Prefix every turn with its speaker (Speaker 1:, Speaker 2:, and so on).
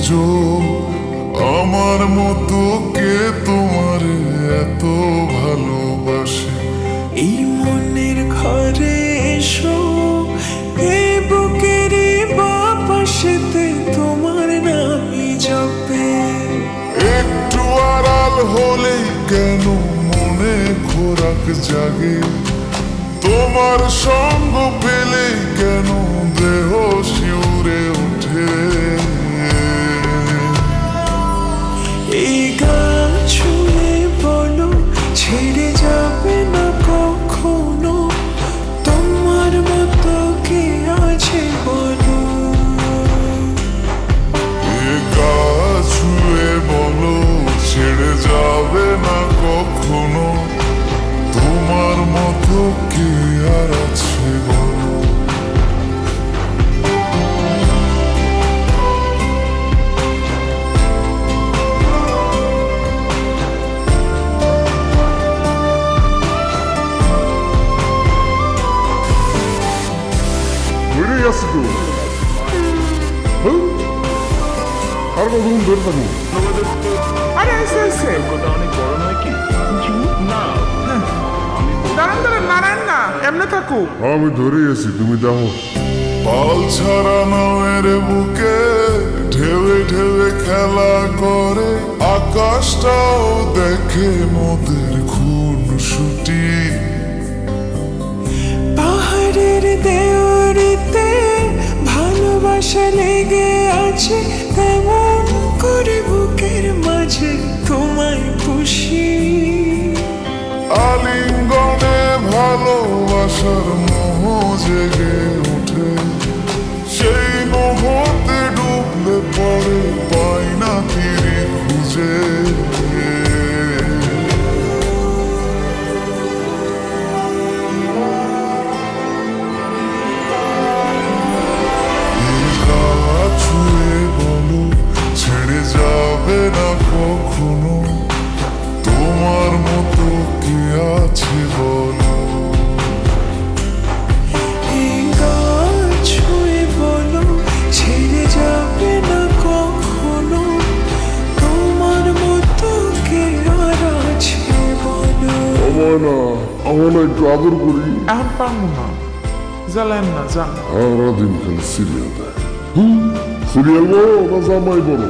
Speaker 1: খুঁজো আমার মতো কে তোমার এত ভালোবাসে।
Speaker 2: এই মনের ঘরে এসো, এ বুকের বাপাশেতে তোমার নামই জপে।
Speaker 1: একটু আড়াল হলেই কেন মনে খোরাক জাগে, তোমার সঙ্গ পেলে কেন দেহ শিউরে ওঠে।
Speaker 2: এই গান ছুঁয়ে বলো ছেড়ে যাবে না কখনো, তোমার মতো কে আছে বলো।
Speaker 1: এ গা ছুঁয়ে বলো ছেড়ে যাবে না কখনো, তোমার মতো কে আর আছে বলো।
Speaker 3: বেরিয়ে যাচ্ছি তো আর কতক্ষণ ধরে থাকবো?
Speaker 4: আরে এসে এসে
Speaker 5: অনেক বড় নয় কি? না
Speaker 4: দাঁড়ান দাঁড়ান নারায়ণ না এমনি থাকুক।
Speaker 3: আমি ধরে আছি, তুমি দেখো।
Speaker 1: পাল ছাড়া নামের বুকে ঢেউে ঢেউে খেলা করে, আকাশটাও দেখে মোদের খুনসুটি।
Speaker 2: পাহাড়ের দেওয়ারিতে ভালোবাসা লেগে আছে, তেমন করে বুকের মাঝে তোমায় খুশি।
Speaker 1: আলিঙ্গনে ভালোবাসার মোহ জেগে ওঠে, সেই মোহতে ডুবলে পরে পাই না তীরে খুঁজে। ছুঁয়ে বলো ছেড়ে যাবে না কখনো, তোমার মতো কে আছে বলো।
Speaker 2: এই গান ছুঁয়ে বলো ছেড়ে যাবে না কখনো, তোমার মতো কে আর আছে বলো।
Speaker 3: আমার না একটু আদর করি।
Speaker 4: এখন পারবো না, জ্বালেন না যান।
Speaker 3: সারাদিন খালি সিরিয়াল দেয়। সিরিয়াল বলো না জামাই বলো,